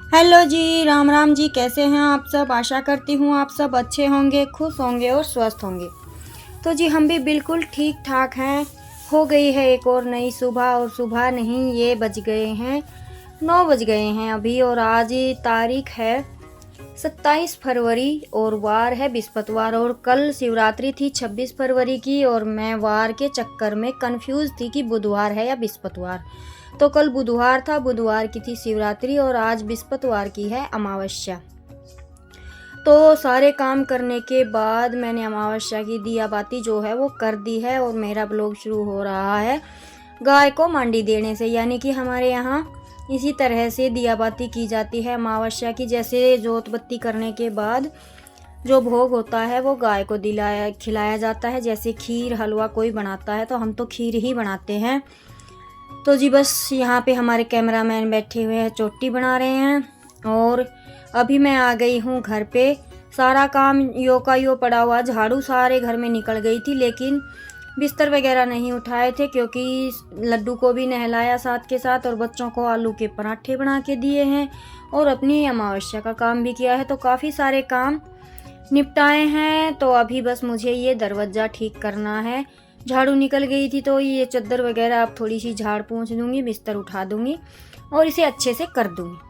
Hello जी, राम राम जी। कैसे हैं आप सब? आशा करती हूँ आप सब अच्छे होंगे, खुश होंगे और स्वस्थ होंगे। तो जी हम भी बिल्कुल ठीक ठाक हैं। हो गई है एक और नई सुबह, और सुबह नहीं, ये बज गए हैं 9 बज गए हैं अभी। और आज तारीख है 27 फरवरी और वार है बृहस्पतिवार। और कल शिवरात्रि थी 26 फरवरी की, और मैं वार के चक्कर में कंफ्यूज थी कि बुधवार है या बृहस्पतिवार। तो कल बुधवार था, बुधवार की थी शिवरात्रि, और आज बृहस्पतिवार की है अमावस्या। तो सारे काम करने के बाद मैंने अमावस्या की दिया बाती जो है वो कर दी है, और मेरा ब्लॉग शुरू हो रहा है गाय को मांडी देने से। यानी कि हमारे यहाँ इसी तरह से दिया बाती की जाती है अमावस्या की। जैसे जोत बत्ती करने के बाद जो भोग होता है वो गाय को खिलाया जाता है। जैसे खीर हलवा कोई बनाता है तो हम तो खीर ही बनाते हैं। तो जी बस यहाँ पे हमारे कैमरामैन बैठे हुए हैं, चोटी बना रहे हैं। और अभी मैं आ गई हूँ घर पे। सारा काम यो का यो पड़ा हुआ, झाड़ू सारे घर में निकल गई थी, लेकिन बिस्तर वगैरह नहीं उठाए थे क्योंकि लड्डू को भी नहलाया साथ के साथ, और बच्चों को आलू के पराठे बना के दिए हैं, और अपनी अमावस्या का काम भी किया है। तो काफ़ी सारे काम निपटाए हैं। तो अभी बस मुझे ये दरवाज़ा ठीक करना है। झाड़ू निकल गई थी तो ये चादर वगैरह अब थोड़ी सी झाड़ पोंछ दूंगी, बिस्तर उठा दूंगी और इसे अच्छे से कर दूंगी।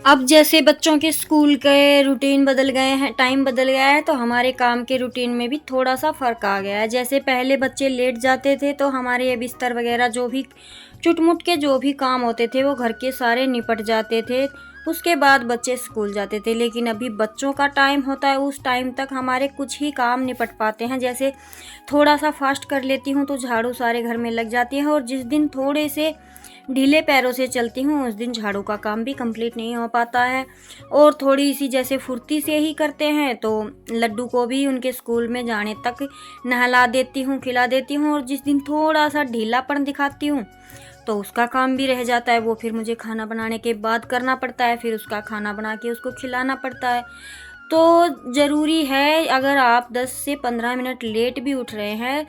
अब जैसे बच्चों के स्कूल के रूटीन बदल गए हैं, टाइम बदल गया है, तो हमारे काम के रूटीन में भी थोड़ा सा फ़र्क आ गया है। जैसे पहले बच्चे लेट जाते थे तो हमारे ये बिस्तर वगैरह जो भी चुटमुट के जो भी काम होते थे वो घर के सारे निपट जाते थे। उसके बाद बच्चे स्कूल जाते थे। लेकिन अभी बच्चों का टाइम होता है, उस टाइम तक हमारे कुछ ही काम निपट पाते हैं। जैसे थोड़ा सा फास्ट कर लेती हूँ तो झाड़ू सारे घर में लग जाती है, और जिस दिन थोड़े से ढीले पैरों से चलती हूँ उस दिन झाड़ू का काम भी कंप्लीट नहीं हो पाता है। और थोड़ी सी जैसे फुर्ती से ही करते हैं तो लड्डू को भी उनके स्कूल में जाने तक नहला देती हूँ, खिला देती हूँ। और जिस दिन थोड़ा सा ढीलापन दिखाती हूँ तो उसका काम भी रह जाता है, वो फिर मुझे खाना बनाने के बाद करना पड़ता है। फिर उसका खाना बना के उसको खिलाना पड़ता है। तो ज़रूरी है, अगर आप 10 से 15 मिनट लेट भी उठ रहे हैं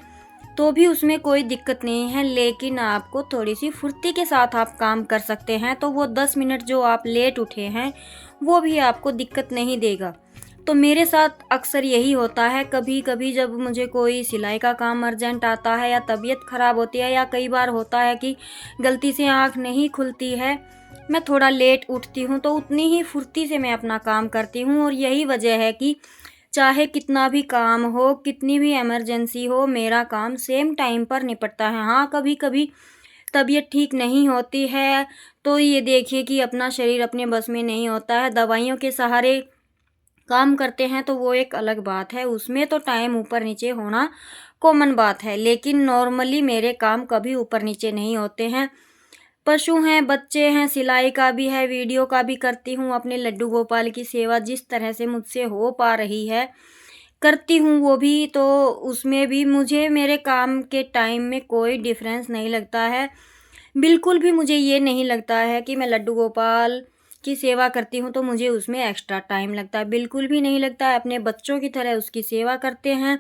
तो भी उसमें कोई दिक्कत नहीं है, लेकिन आपको थोड़ी सी फुर्ती के साथ आप काम कर सकते हैं। तो वो 10 मिनट जो आप लेट उठे हैं वो भी आपको दिक्कत नहीं देगा। तो मेरे साथ अक्सर यही होता है। कभी कभी जब मुझे कोई सिलाई का काम अर्जेंट आता है, या तबीयत ख़राब होती है, या कई बार होता है कि गलती से आँख नहीं खुलती है, मैं थोड़ा लेट उठती हूँ, तो उतनी ही फुर्ती से मैं अपना काम करती हूँ। और यही वजह है कि चाहे कितना भी काम हो, कितनी भी इमरजेंसी हो, मेरा काम सेम टाइम पर निपटता है। हाँ, कभी कभी तबीयत ठीक नहीं होती है तो ये देखिए कि अपना शरीर अपने बस में नहीं होता है, दवाइयों के सहारे काम करते हैं तो वो एक अलग बात है। उसमें तो टाइम ऊपर नीचे होना कॉमन बात है, लेकिन नॉर्मली मेरे काम कभी ऊपर नीचे नहीं होते हैं। पशु हैं, बच्चे हैं, सिलाई का भी है, वीडियो का भी करती हूँ। अपने लड्डू गोपाल की सेवा जिस तरह से मुझसे हो पा रही है करती हूँ वो भी। तो उसमें भी मुझे मेरे काम के टाइम में कोई डिफरेंस नहीं लगता है। बिल्कुल भी मुझे ये नहीं लगता है कि मैं लड्डू गोपाल की सेवा करती हूँ तो मुझे उसमें एक्स्ट्रा टाइम लगता है, बिल्कुल भी नहीं लगता है। अपने बच्चों की तरह उसकी सेवा करते हैं,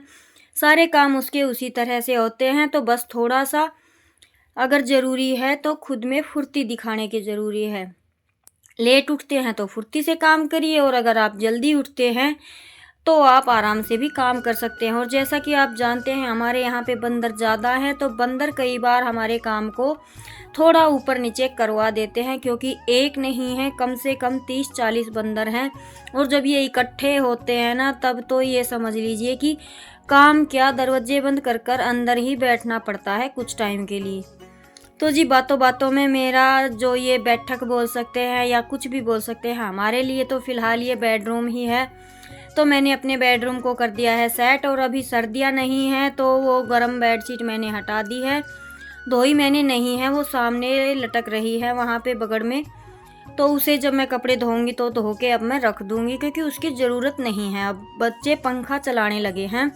सारे काम उसके उसी तरह से होते हैं। तो बस थोड़ा सा अगर ज़रूरी है तो खुद में फुर्ती दिखाने की ज़रूरी है। लेट उठते हैं तो फुर्ती से काम करिए, और अगर आप जल्दी उठते हैं तो आप आराम से भी काम कर सकते हैं। और जैसा कि आप जानते हैं हमारे यहाँ पे बंदर ज़्यादा हैं, तो बंदर कई बार हमारे काम को थोड़ा ऊपर नीचे करवा देते हैं, क्योंकि एक नहीं है, कम से कम 30-40 बंदर हैं। और जब ये इकट्ठे होते हैं ना, तब तो ये समझ लीजिए कि काम क्या, दरवाजे बंद कर कर अंदर ही बैठना पड़ता है कुछ टाइम के लिए। तो जी बातों बातों में मेरा जो ये बैठक बोल सकते हैं या कुछ भी बोल सकते हैं, हमारे लिए तो फ़िलहाल ये बेडरूम ही है। तो मैंने अपने बेडरूम को कर दिया है सेट, और अभी सर्दियाँ नहीं हैं तो वो गर्म बेडशीट मैंने हटा दी है। धोई मैंने नहीं है, वो सामने लटक रही है वहाँ पे बगड़ में। तो उसे जब मैं कपड़े धोऊंगी तो धो के अब मैं रख दूंगी, क्योंकि उसकी ज़रूरत नहीं है। अब बच्चे पंखा चलाने लगे हैं,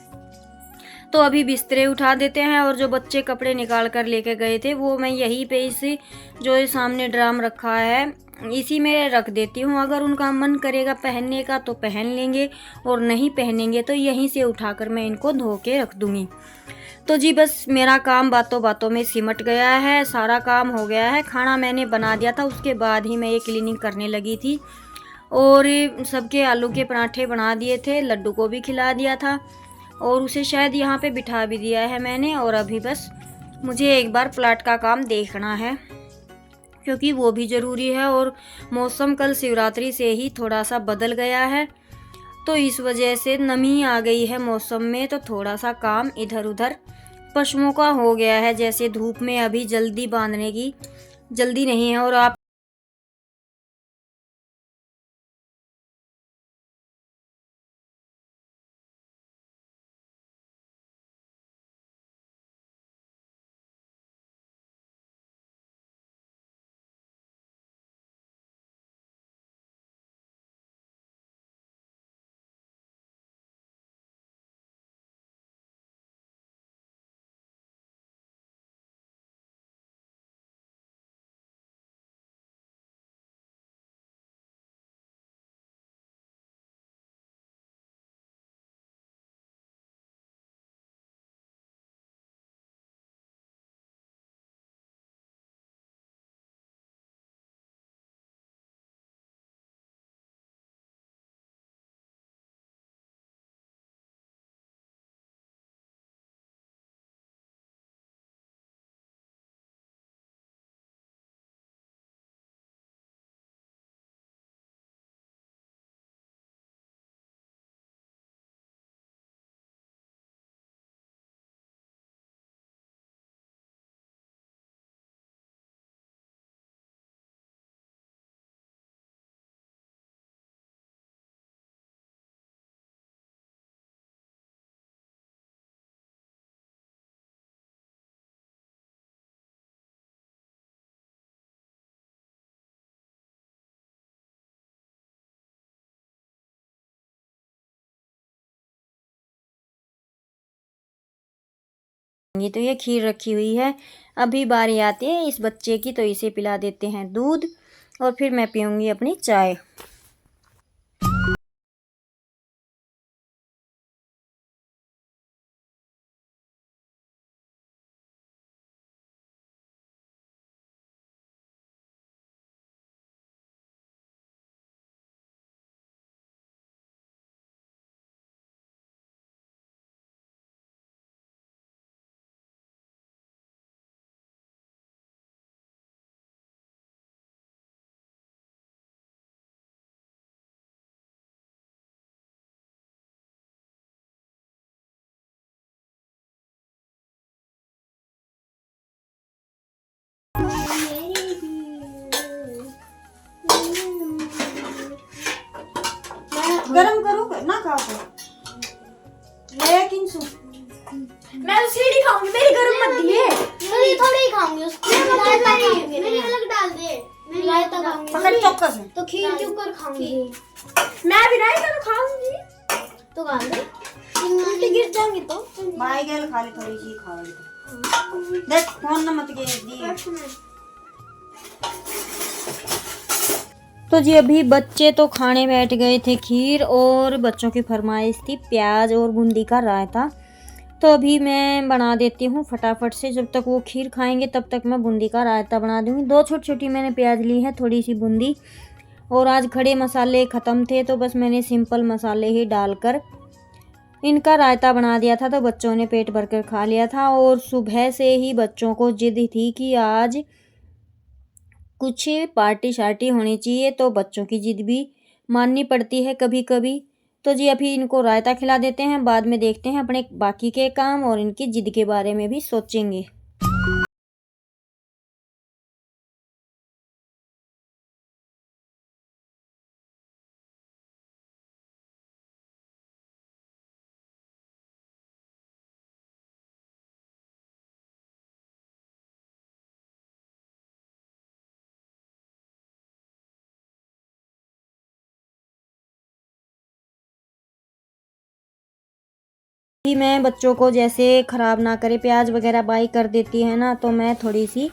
तो अभी बिस्तरे उठा देते हैं। और जो बच्चे कपड़े निकाल कर लेके गए थे वो मैं यहीं पे इसी जो सामने ड्राम रखा है इसी में रख देती हूँ। अगर उनका मन करेगा पहनने का तो पहन लेंगे, और नहीं पहनेंगे तो यहीं से उठाकर मैं इनको धो के रख दूँगी। तो जी बस मेरा काम बातों बातों में सिमट गया है, सारा काम हो गया है। खाना मैंने बना दिया था, उसके बाद ही मैं ये क्लीनिंग करने लगी थी। और सबके आलू के पराठे बना दिए थे, लड्डू को भी खिला दिया था, और उसे शायद यहाँ पे बिठा भी दिया है मैंने। और अभी बस मुझे एक बार प्लाट का काम देखना है, क्योंकि वो भी ज़रूरी है। और मौसम कल शिवरात्रि से ही थोड़ा सा बदल गया है, तो इस वजह से नमी आ गई है मौसम में, तो थोड़ा सा काम इधर उधर पशुओं का हो गया है। जैसे धूप में अभी जल्दी बांधने की जल्दी नहीं है। और आप ये तो ये खीर रखी हुई है, अभी बारी आती है इस बच्चे की, तो इसे पिला देते हैं दूध, और फिर मैं पीऊँगी अपनी चाय। गरम करो ना खा को, लेकिन मैं तो सीढ़ी खाऊंगी, मेरी गरम मत दिए। मेरी थोड़ी ही खाऊंगी उसको, मेरी अलग डाल दे। मेरी रायता खाऊंगी, पकड़ चौकस है तो खीर के ऊपर खाऊंगी। मैं भी रायता तो खाऊंगी, तो खा ले। उल्टी गिर जाएंगी तो भाई गल खा ले, थोड़ी सी खा ले। देख फोन ना मत गे दी। तो जी अभी बच्चे तो खाने बैठ गए थे खीर, और बच्चों की फरमाइश थी प्याज और बूंदी का रायता। तो अभी मैं बना देती हूँ फटाफट से, जब तक वो खीर खाएंगे तब तक मैं बूंदी का रायता बना दूँगी। 2 छोटी छोटी मैंने प्याज ली है, थोड़ी सी बूंदी, और आज खड़े मसाले ख़त्म थे तो बस मैंने सिंपल मसाले ही डालकर इनका रायता बना दिया था। तो बच्चों ने पेट भर कर खा लिया था। और सुबह से ही बच्चों को जिद थी कि आज कुछ पार्टी शार्टी होनी चाहिए, तो बच्चों की जिद भी माननी पड़ती है कभी कभी। तो जी अभी इनको रायता खिला देते हैं, बाद में देखते हैं अपने बाकी के काम, और इनकी जिद के बारे में भी सोचेंगे। कि मैं बच्चों को जैसे ख़राब ना करे, प्याज वगैरह बाई कर देती है ना, तो मैं थोड़ी सी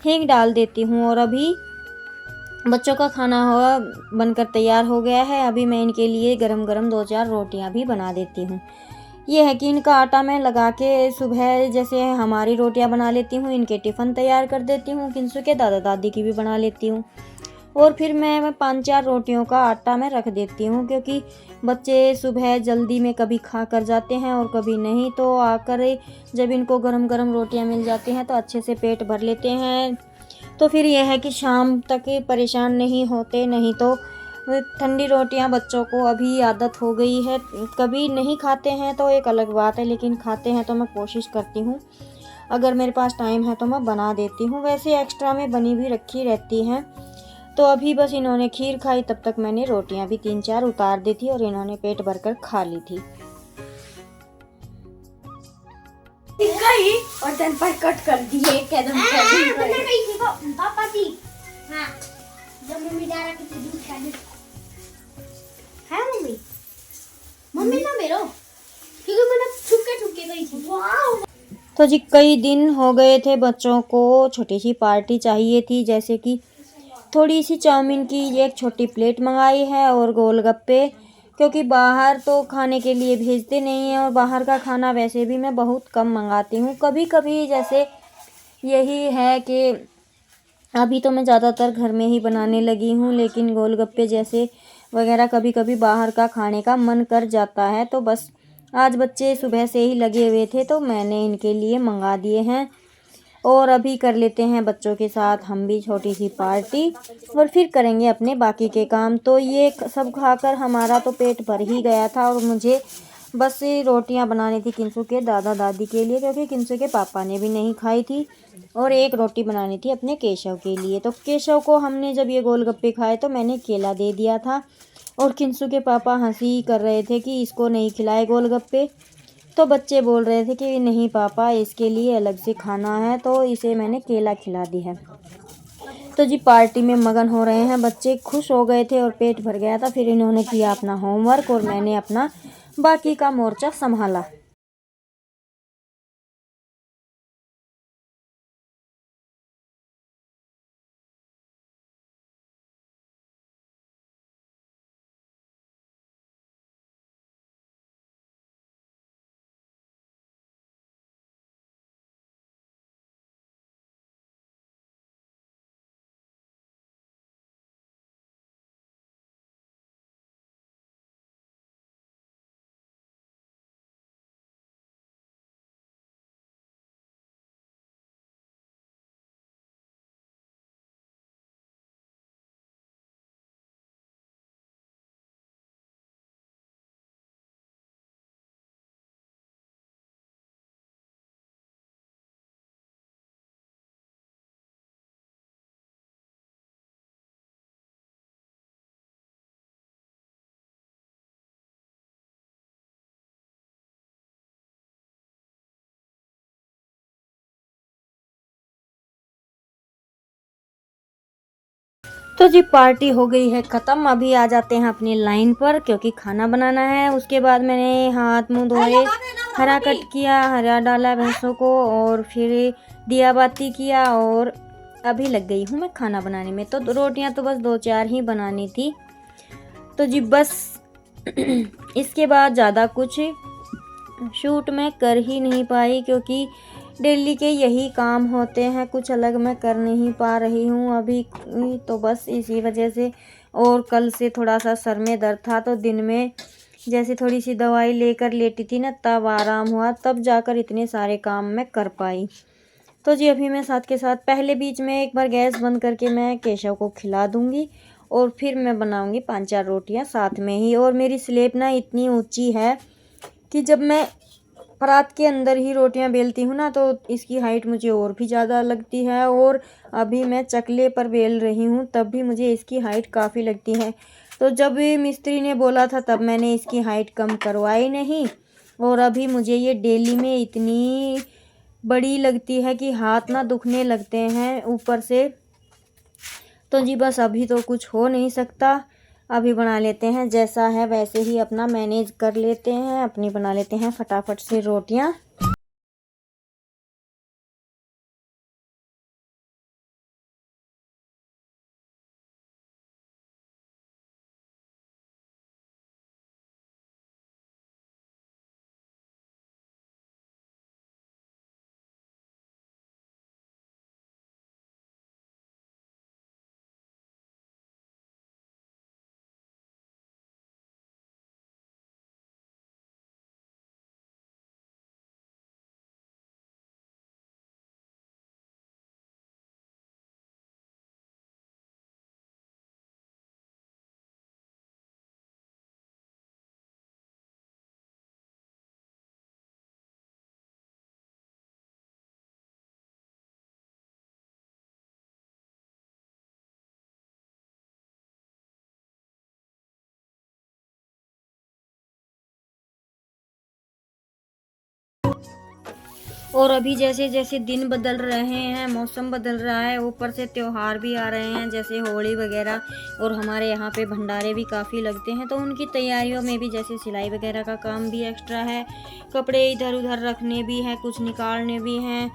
हींग डाल देती हूँ। और अभी बच्चों का खाना हुआ बनकर तैयार हो गया है। अभी मैं इनके लिए गरम गरम 2-4 रोटियां भी बना देती हूँ। ये है कि इनका आटा मैं लगा के सुबह जैसे हमारी रोटियां बना लेती हूँ, इनके टिफ़िन तैयार कर देती हूँ, किंसु के दादा दादी की भी बना लेती हूँ। और फिर मैं 5-4 रोटियों का आटा मैं रख देती हूँ, क्योंकि बच्चे सुबह जल्दी में कभी खा कर जाते हैं और कभी नहीं, तो आकर जब इनको गरम गरम रोटियां मिल जाती हैं तो अच्छे से पेट भर लेते हैं। तो फिर यह है कि शाम तक परेशान नहीं होते। नहीं तो ठंडी रोटियां बच्चों को अभी आदत हो गई है, कभी नहीं खाते हैं तो एक अलग बात है, लेकिन खाते हैं तो मैं कोशिश करती हूँ अगर मेरे पास टाइम है तो मैं बना देती हूँ। वैसे एक्स्ट्रा में बनी भी रखी रहती हैं। तो अभी बस इन्होंने खीर खाई, तब तक मैंने रोटियां भी 3-4 उतार दी थी और इन्होंने पेट भरकर खा ली थी। गई और then पर कट कर दिए कदम पापा जी। हाँ, जब मम्मी डाला कि दूध खा ले है मम्मी ना मेरो, क्योंकि मैंने छुपके गई थी। वाह। तो जी कई दिन हो गए थे, बच्चों को छोटी सी पार्टी चाहिए थी, जैसे कि थोड़ी सी चाउमीन की एक छोटी प्लेट मंगाई है और गोलगप्पे, क्योंकि बाहर तो खाने के लिए भेजते नहीं हैं और बाहर का खाना वैसे भी मैं बहुत कम मंगाती हूँ। कभी कभी जैसे यही है कि अभी तो मैं ज़्यादातर घर में ही बनाने लगी हूँ, लेकिन गोलगप्पे जैसे वगैरह कभी कभी बाहर का खाने का मन कर जाता है। तो बस आज बच्चे सुबह से ही लगे हुए थे तो मैंने इनके लिए मंगा दिए हैं। और अभी कर लेते हैं बच्चों के साथ हम भी छोटी सी पार्टी और फिर करेंगे अपने बाकी के काम। तो ये सब खाकर हमारा तो पेट भर ही गया था और मुझे बस रोटियां बनानी थी किंसु के दादा दादी के लिए, क्योंकि किंसु के पापा ने भी नहीं खाई थी, और एक रोटी बनानी थी अपने केशव के लिए। तो केशव को हमने जब ये गोलगप्पे खाए तो मैंने केला दे दिया था और किंसु के पापा हंसी कर रहे थे कि इसको नहीं खिलाए गोलगप्पे। तो बच्चे बोल रहे थे कि नहीं पापा इसके लिए अलग से खाना है, तो इसे मैंने केला खिला दी है। तो जी पार्टी में मगन हो रहे हैं बच्चे, खुश हो गए थे और पेट भर गया था। फिर इन्होंने किया अपना होमवर्क और मैंने अपना बाकी का मोर्चा संभाला। तो जी पार्टी हो गई है ख़त्म। अभी आ जाते हैं अपनी लाइन पर, क्योंकि खाना बनाना है। उसके बाद मैंने हाथ मुंह धोए, हरा कट किया, हरा डाला भैंसों को और फिर दिया बाती किया और अभी लग गई हूँ मैं खाना बनाने में। तो रोटियां तो बस 2-4 ही बनानी थी। तो जी बस इसके बाद ज़्यादा कुछ शूट मैं कर ही नहीं पाई, क्योंकि डेली के यही काम होते हैं, कुछ अलग मैं कर नहीं पा रही हूँ अभी। तो बस इसी वजह से, और कल से थोड़ा सा सर में दर्द था, तो दिन में जैसे थोड़ी सी दवाई लेकर लेटी थी ना, तब आराम हुआ, तब जाकर इतने सारे काम मैं कर पाई। तो जी अभी मैं साथ के साथ पहले बीच में एक बार गैस बंद करके मैं केशव को खिला दूँगी और फिर मैं बनाऊँगी 5-4 रोटियाँ साथ में ही। और मेरी स्लेब ना इतनी ऊँची है कि जब मैं परात के अंदर ही रोटियां बेलती हूँ ना, तो इसकी हाइट मुझे और भी ज़्यादा लगती है। और अभी मैं चकले पर बेल रही हूँ तब भी मुझे इसकी हाइट काफ़ी लगती है। तो जब मिस्त्री ने बोला था तब मैंने इसकी हाइट कम करवाई नहीं, और अभी मुझे ये डेली में इतनी बड़ी लगती है कि हाथ ना दुखने लगते हैं ऊपर से। तो जी बस अभी तो कुछ हो नहीं सकता, अभी बना लेते हैं, जैसा है वैसे ही अपना मैनेज कर लेते हैं, अपनी बना लेते हैं फटाफट से रोटियां। और अभी जैसे जैसे दिन बदल रहे हैं, मौसम बदल रहा है, ऊपर से त्योहार भी आ रहे हैं जैसे होली वगैरह, और हमारे यहाँ पे भंडारे भी काफ़ी लगते हैं, तो उनकी तैयारियों में भी जैसे सिलाई वगैरह का काम भी एक्स्ट्रा है, कपड़े इधर उधर रखने भी हैं, कुछ निकालने भी हैं,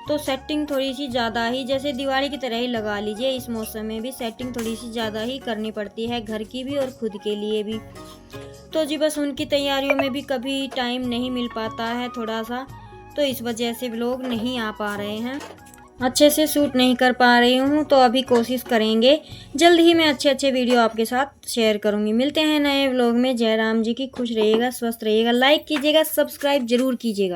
तो सेटिंग थोड़ी सी ज़्यादा ही, जैसे दिवाली की तरह ही लगा लीजिए, इस मौसम में भी सेटिंग थोड़ी सी ज़्यादा ही करनी पड़ती है, घर की भी और खुद के लिए भी। तो जी बस उनकी तैयारियों में भी कभी टाइम नहीं मिल पाता है थोड़ा सा, तो इस वजह से व्लॉग नहीं आ पा रहे हैं, अच्छे से शूट नहीं कर पा रही हूँ। तो अभी कोशिश करेंगे, जल्द ही मैं अच्छे वीडियो आपके साथ शेयर करूँगी। मिलते हैं नए व्लॉग में। जय राम जी की। खुश रहिएगा, स्वस्थ रहिएगा, लाइक कीजिएगा, सब्सक्राइब जरूर कीजिएगा।